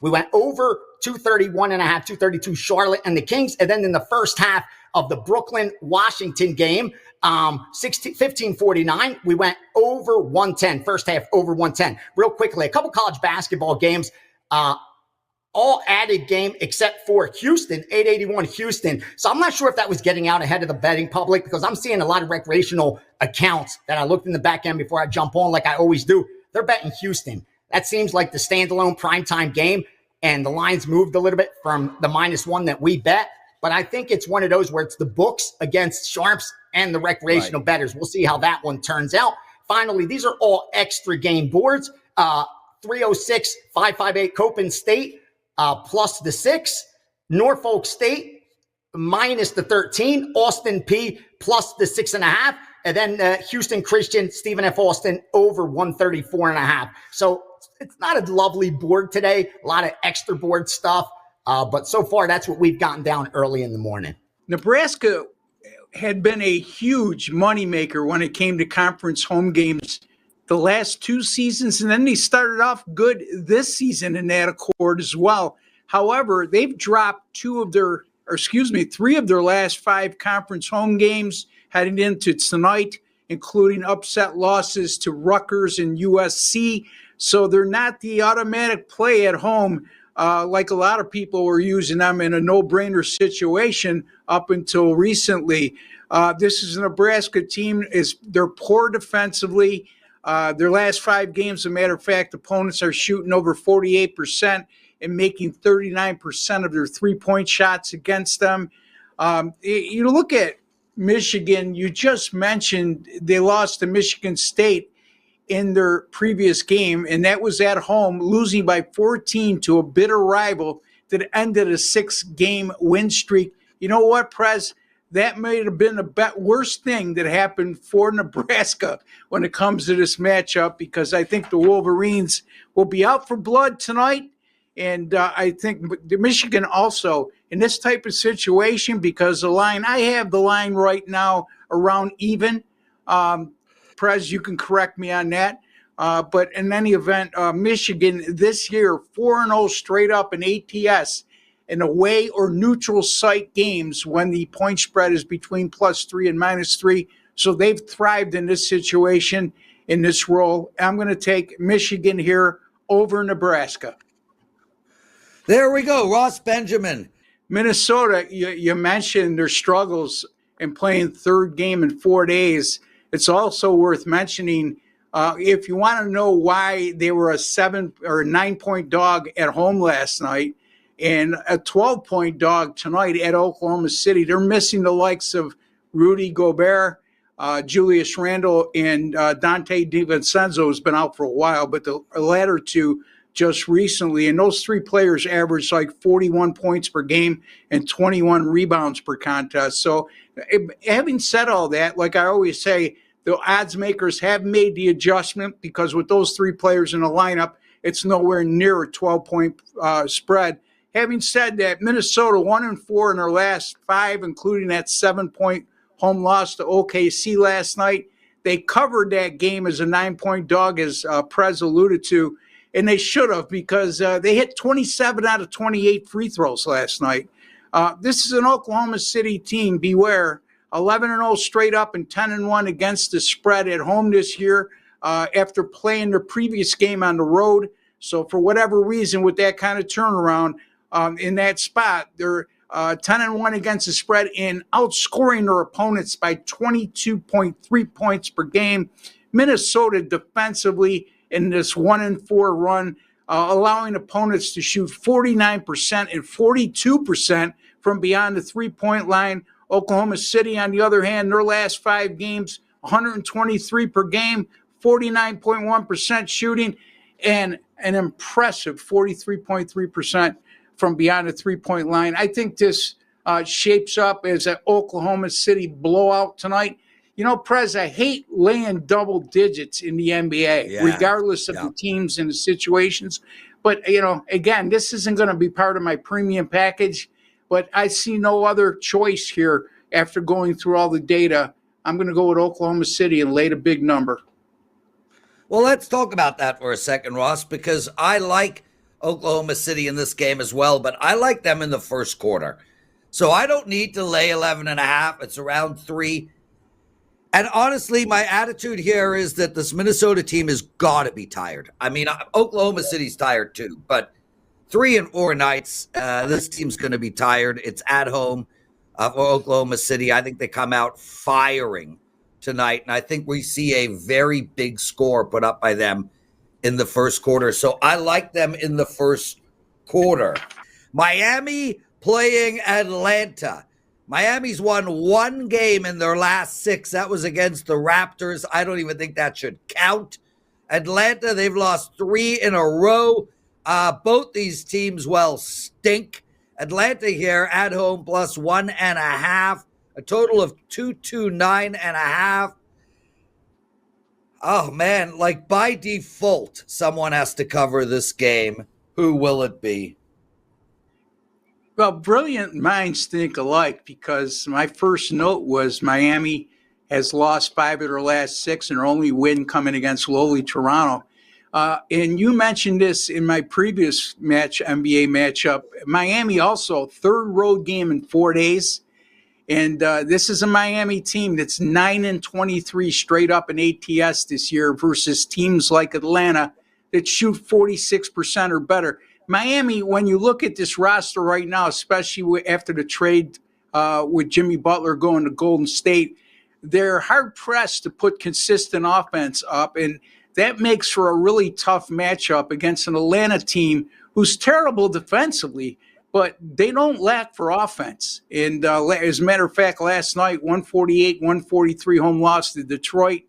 We went over 231.5, 232 Charlotte and the Kings. And then in the first half of the Brooklyn-Washington game, 15:49, we went over 110. First half over 110. Real quickly, a couple college basketball games. All added game except for Houston, 881 Houston. So I'm not sure if that was getting out ahead of the betting public, because I'm seeing a lot of recreational accounts that I looked in the back end before I jump on like I always do. They're betting Houston. That seems like the standalone primetime game, and the lines moved a little bit from the -1 that we bet. But I think it's one of those where it's the books against sharps and the recreational bettors. We'll see how that one turns out. Finally, these are all extra game boards. 306, 558 Copen State. Plus the 6, Norfolk State minus the 13, Austin P plus the 6.5, and then Houston Christian, Stephen F. Austin over 134.5. So it's not a lovely board today, a lot of extra board stuff, but so far that's what we've gotten down early in the morning. Nebraska had been a huge moneymaker when it came to conference home games the last 2 seasons, and then they started off good this season in that accord as well. However, they've dropped 3 of their last 5 conference home games heading into tonight, including upset losses to Rutgers and USC. So they're not the automatic play at home like a lot of people were using them in a no-brainer situation up until recently. This is a Nebraska team. They're poor defensively. Their last 5 games, as a matter of fact, opponents are shooting over 48% and making 39% of their three-point shots against them. You look at Michigan, you just mentioned they lost to Michigan State in their previous game, and that was at home, losing by 14 to a bitter rival that ended a 6-game win streak. You know what, Prez? That may have been the worst thing that happened for Nebraska when it comes to this matchup, because I think the Wolverines will be out for blood tonight. And I think Michigan also, in this type of situation, because I have the line right now around even. Prez, you can correct me on that. But in any event, Michigan this year, 4-0 straight up in ATS. In away or neutral site games when the point spread is between +3 and -3. So they've thrived in this situation, in this role. I'm going to take Michigan here over Nebraska. There we go. Ross Benjamin. Minnesota, you mentioned their struggles in playing third game in 4 days. It's also worth mentioning, if you want to know why they were a 7 or 9-point dog at home last night, and a 12-point dog tonight at Oklahoma City. They're missing the likes of Rudy Gobert, Julius Randle, and Dante DiVincenzo has been out for a while, but the latter two just recently. And those 3 players averaged like 41 points per game and 21 rebounds per contest. So having said all that, like I always say, the odds makers have made the adjustment, because with those 3 players in the lineup, it's nowhere near a 12-point spread. Having said that, Minnesota 1-4 in their last 5, including that 7-point home loss to OKC last night. They covered that game as a 9-point dog, as Prez alluded to, and they should have, because they hit 27 out of 28 free throws last night. This is an Oklahoma City team, beware, 11-0 straight up and 10-1 against the spread at home this year after playing their previous game on the road. So for whatever reason, with that kind of turnaround, in that spot, they're 10-1 against the spread and outscoring their opponents by 22.3 points per game. Minnesota defensively in this 1-4 run, allowing opponents to shoot 49% and 42% from beyond the 3-point line. Oklahoma City, on the other hand, their last 5 games, 123 per game, 49.1% shooting, and an impressive 43.3% from beyond the 3-point line. I think this shapes up as an Oklahoma City blowout tonight. You know, Prez, I hate laying double digits in the NBA, regardless of the teams and the situations. But, you know, again, this isn't going to be part of my premium package, but I see no other choice here after going through all the data. I'm going to go with Oklahoma City and lay the big number. Well, let's talk about that for a second, Ross, because I like Oklahoma City in this game as well, but I like them in the first quarter. So I don't need to lay 11.5. It's around 3. And honestly, my attitude here is that this Minnesota team has got to be tired. I mean, Oklahoma City's tired too, but 3 and 4 nights, this team's going to be tired. It's at home for Oklahoma City. I think they come out firing tonight, and I think we see a very big score put up by them in the first quarter. So I like them in the first quarter. Miami playing Atlanta. Miami's won 1 game in their last 6. That was against the Raptors. I don't even think that should count. Atlanta, they've lost 3 in a row. Both these teams, stink. Atlanta here at home plus 1.5. A total of 229.5. Oh, man, like by default, someone has to cover this game. Who will it be? Well, brilliant minds think alike, because my first note was Miami has lost 5 of their last 6 and their only win coming against lowly Toronto. And you mentioned this in my previous NBA matchup. Miami also, 3rd road game in 4 days. And this is a Miami team that's 9-23 straight up in ATS this year versus teams like Atlanta that shoot 46% or better. Miami, when you look at this roster right now, especially after the trade with Jimmy Butler going to Golden State, they're hard-pressed to put consistent offense up, and that makes for a really tough matchup against an Atlanta team who's terrible defensively, but they don't lack for offense. And as a matter of fact, last night, 148-143 home loss to Detroit.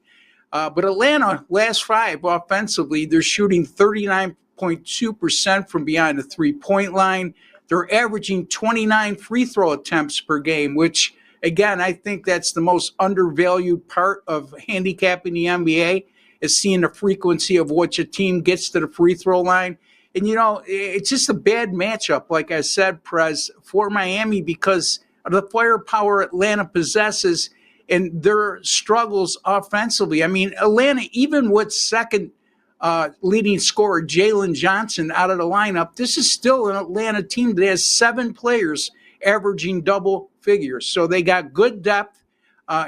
But Atlanta, last 5 offensively, they're shooting 39.2% from beyond the three-point line. They're averaging 29 free throw attempts per game, which, again, I think that's the most undervalued part of handicapping the NBA, is seeing the frequency of what your team gets to the free throw line. And, it's just a bad matchup, like I said, Prez, for Miami because of the firepower Atlanta possesses and their struggles offensively. I mean, Atlanta, even with second leading scorer Jalen Johnson out of the lineup, this is still an Atlanta team that has 7 players averaging double figures. So they got good depth.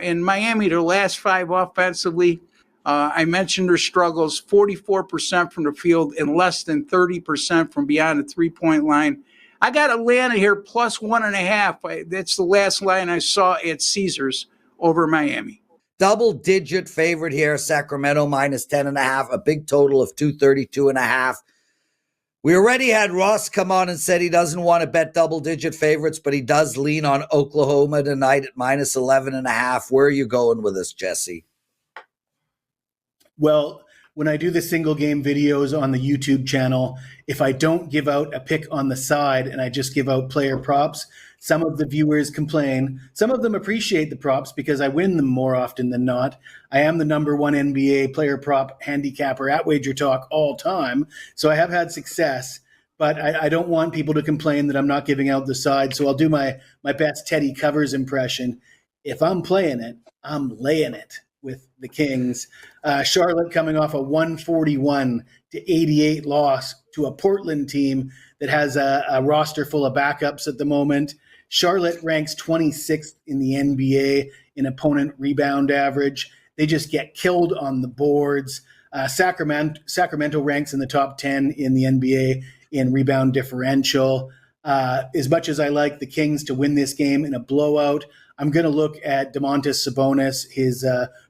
In Miami, their last 5 offensively, I mentioned their struggles, 44% from the field and less than 30% from beyond the three-point line. I got Atlanta here plus 1.5. That's the last line I saw at Caesars over Miami. Double-digit favorite here, Sacramento minus 10.5, a big total of 232.5. We already had Ross come on and said he doesn't want to bet double-digit favorites, but he does lean on Oklahoma tonight at minus 11.5. Where are you going with this, Jesse? Well, when I do the single game videos on the YouTube channel, if I don't give out a pick on the side and I just give out player props, some of the viewers complain. Some of them appreciate the props because I win them more often than not. I am the number 1 NBA player prop handicapper at WagerTalk all time, so I have had success. But I don't want people to complain that I'm not giving out the side, so I'll do my best Teddy Covers impression. If I'm playing it, I'm laying it with the Kings. Charlotte coming off a 141-88 loss to a Portland team that has a roster full of backups at the moment. Charlotte ranks 26th in the NBA in opponent rebound average. They just get killed on the boards. Sacramento ranks in the top 10 in the NBA in rebound differential. As much as I like the Kings to win this game in a blowout, I'm going to look at Domantas Sabonis, his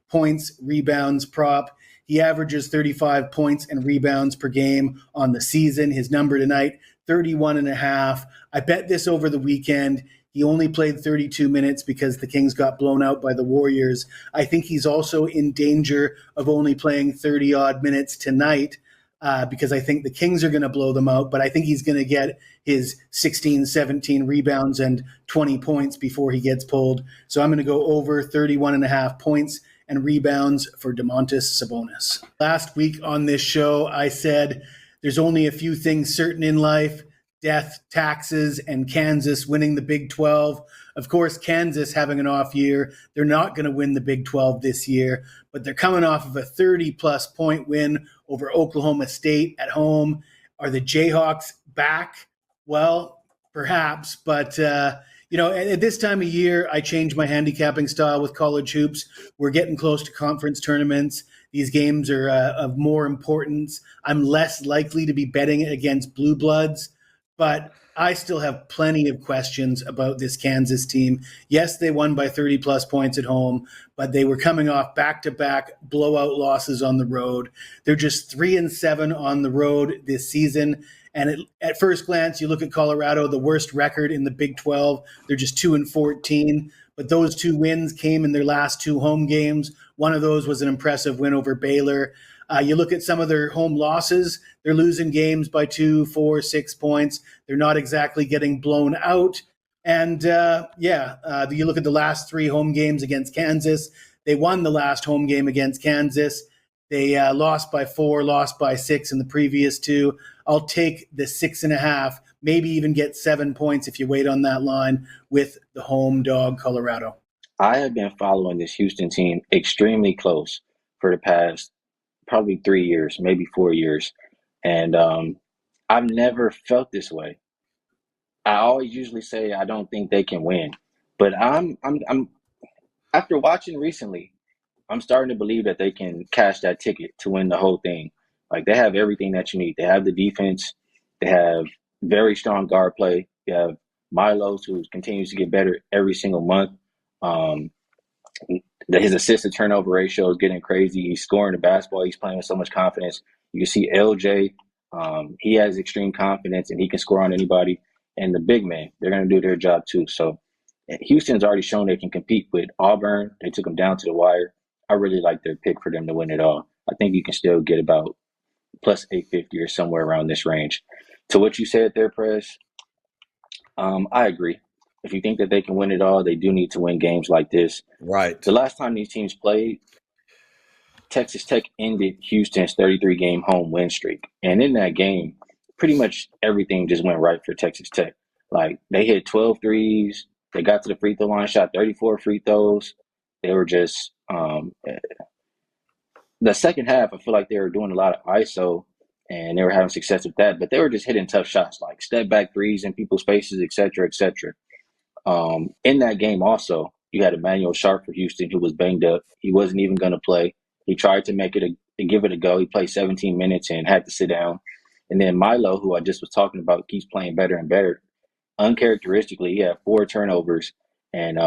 points, rebounds prop. He averages 35 points and rebounds per game on the season. His number tonight, 31.5. I bet this over the weekend. He only played 32 minutes because the Kings got blown out by the Warriors. I think he's also in danger of only playing 30-odd minutes tonight because I think the Kings are going to blow them out, but I think he's going to get his 16, 17 rebounds and 20 points before he gets pulled. So I'm going to go over 31.5 points and rebounds for Domantas Sabonis. Last week on this show, I said there's only a few things certain in life: death, taxes, and Kansas winning the Big 12. Of course, Kansas having an off year. They're not going to win the Big 12 this year, but they're coming off of a 30-plus point win over Oklahoma State at home. Are the Jayhawks back? Well, perhaps, but at this time of year, I change my handicapping style with college hoops. We're getting close to conference tournaments. These games are of more importance. I'm less likely to be betting against blue bloods, but I still have plenty of questions about this Kansas team. Yes, they won by 30 plus points at home, but they were coming off back-to-back blowout losses on the road. They're just 3-7 on the road this season. And at first glance, you look at Colorado, the worst record in the Big 12. They're just 2-14. But those 2 wins came in their last 2 home games. One of those was an impressive win over Baylor. You look at some of their home losses, they're losing games by 2, 4, 6 points. They're not exactly getting blown out. And you look at the last 3 home games against Kansas. They won the last home game against Kansas. They lost by 4, lost by 6 in the previous 2. I'll take the 6.5, maybe even get 7 points if you wait on that line with the home dog, Colorado. I have been following this Houston team extremely close for the past probably 3 years, maybe 4 years. And I've never felt this way. I always usually say I don't think they can win. But I'm after watching recently, I'm starting to believe that they can cash that ticket to win the whole thing. Like, they have everything that you need. They have the defense. They have very strong guard play. You have Milos, who continues to get better every single month. His assist to turnover ratio is getting crazy. He's scoring the basketball. He's playing with so much confidence. You can see LJ. He has extreme confidence, and he can score on anybody. And the big men, they're going to do their job too. So Houston's already shown they can compete with Auburn. They took them down to the wire. I really like their pick for them to win it all. I think you can still get about plus 850 or somewhere around this range. To what you said there, Press, I agree. If you think that they can win it all, they do need to win games like this. Right. The last time these teams played, Texas Tech ended Houston's 33-game home win streak. And in that game, pretty much everything just went right for Texas Tech. Like, they hit 12 threes. They got to the free throw line, shot 34 free throws. They were just the second half, I feel like they were doing a lot of ISO, and they were having success with that. But they were just hitting tough shots, like step-back threes in people's faces, et cetera, et cetera. In that game also, you had Emmanuel Sharp for Houston, who was banged up. He wasn't even going to play. He tried to give it a go. He played 17 minutes and had to sit down. And then Milo, who I just was talking about, keeps playing better and better. Uncharacteristically, he had 4 turnovers and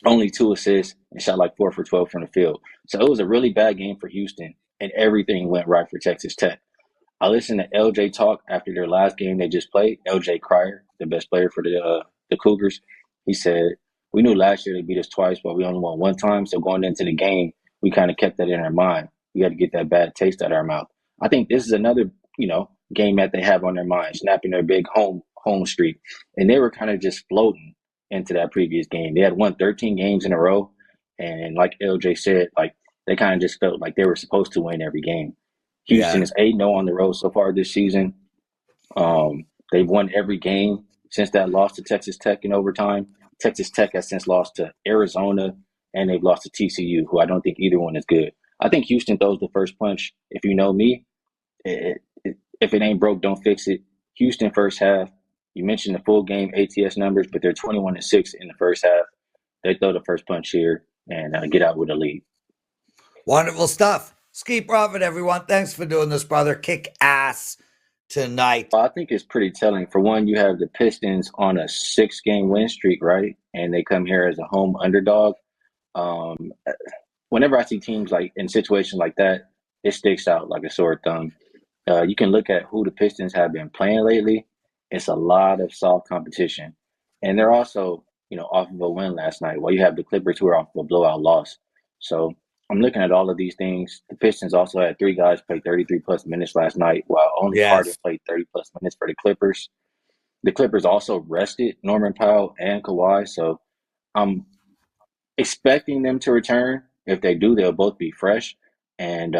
only 2 assists and shot like 4 for 12 from the field. So it was a really bad game for Houston, and everything went right for Texas Tech. I listened to LJ talk after their last game they just played. LJ Cryer, the best player for the Cougars, he said, "We knew last year they beat us twice, but we only won one time. So going into the game, we kind of kept that in our mind. We had to get that bad taste out of our mouth." I think this is another, game that they have on their mind, snapping their big home streak. And they were kind of just floating into that previous game. They had won 13 games in a row. And like LJ said, like, they kind of just felt like they were supposed to win every game. Houston is 8-0 on the road so far this season. They've won every game since that loss to Texas Tech in overtime. Texas Tech has since lost to Arizona, and they've lost to TCU, who I don't think either one is good. I think Houston throws the first punch. If you know me, if it ain't broke, don't fix it. Houston first half, you mentioned the full game ATS numbers, but they're 21-6 in the first half. They throw the first punch here and get out with a lead. Wonderful stuff. Ski Profit, everyone. Thanks for doing this, brother. Kick ass tonight. Well, I think it's pretty telling. For one, you have the Pistons on a 6-game win streak, right? And they come here as a home underdog. Whenever I see teams like in situations like that, it sticks out like a sore thumb. You can look at who the Pistons have been playing lately. It's a lot of soft competition. And they're also, off of a win last night, while you have the Clippers who are off of a blowout loss. So I'm looking at all of these things. The Pistons also had 3 guys play 33-plus minutes last night, while only Harden played 30-plus minutes for the Clippers. The Clippers also rested Norman Powell and Kawhi, so I'm expecting them to return. If they do, they'll both be fresh. And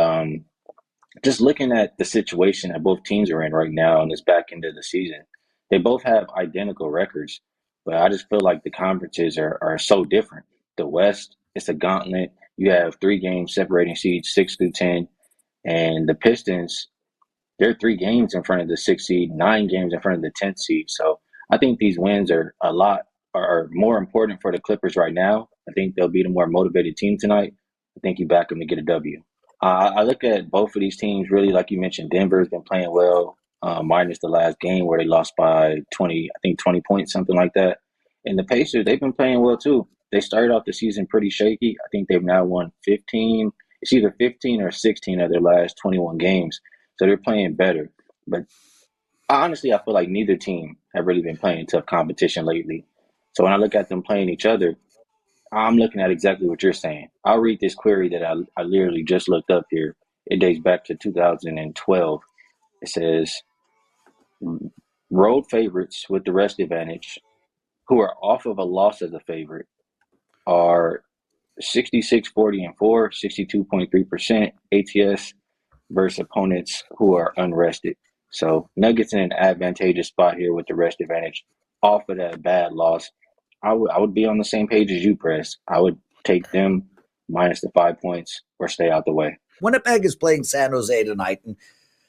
just looking at the situation that both teams are in right now in this back end of the season, they both have identical records, but I just feel like the conferences are so different. The West, it's a gauntlet. You have 3 games separating seeds 6 through 10, and the Pistons, they're 3 games in front of the 6th seed, 9 games in front of the 10th seed. So I think these wins are more important for the Clippers right now. I think they'll be the more motivated team tonight. I think you back them to get a W. I look at both of these teams really, like you mentioned. Denver's been playing well, minus the last game where they lost by 20, I think 20 points, something like that. And the Pacers, they've been playing well too. They started off the season pretty shaky. I think they've now won 15. It's either 15 or 16 of their last 21 games. So they're playing better. But honestly, I feel like neither team have really been playing tough competition lately. So when I look at them playing each other, I'm looking at exactly what you're saying. I'll read this query that I literally just looked up here. It dates back to 2012. It says, road favorites with the rest advantage who are off of a loss as a favorite are 66, 40, and 4, 62.3% ATS versus opponents who are unrested. So Nuggets in an advantageous spot here with the rest advantage off of that bad loss. I would be on the same page as you, Press. I would take them minus the 5 points or stay out the way. Winnipeg is playing San Jose tonight, and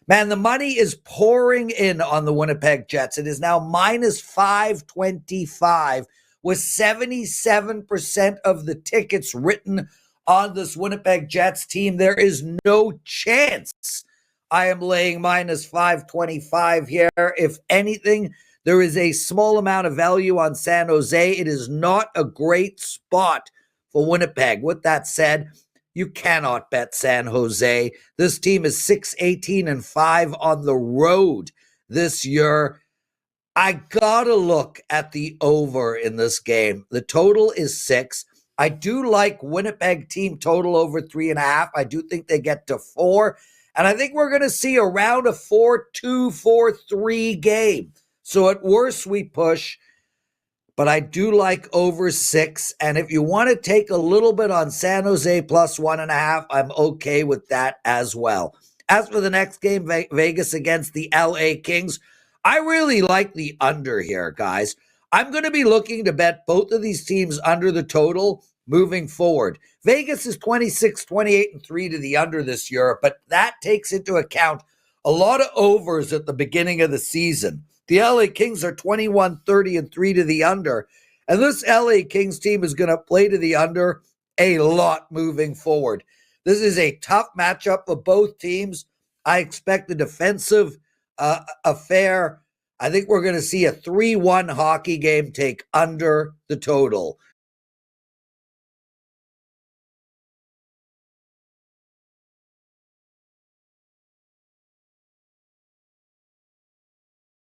man, the money is pouring in on the Winnipeg Jets. It is now minus 525 with 77% of the tickets written on this Winnipeg Jets team. There is no chance I am laying minus 525 here. If anything, there is a small amount of value on San Jose. It is not a great spot for Winnipeg. With that said, you cannot bet San Jose. This team is 6-18-5 on the road this year. I gotta look at the over in this game. The total is 6. I do like Winnipeg team total over 3.5. I do think they get to 4. And I think we're going to see around a 4-2, 4-3 game. So at worst, we push. But I do like over 6. And if you want to take a little bit on San Jose plus 1.5, I'm okay with that as well. As for the next game, Vegas against the LA Kings, I really like the under here, guys. I'm going to be looking to bet both of these teams under the total moving forward. Vegas is 26, 28-3 to the under this year, but that takes into account a lot of overs at the beginning of the season. The LA Kings are 21, 30-3 to the under, and this LA Kings team is going to play to the under a lot moving forward. This is a tough matchup for both teams. I expect a defensive affair. I think we're going to see a 3-1 hockey game take under the total.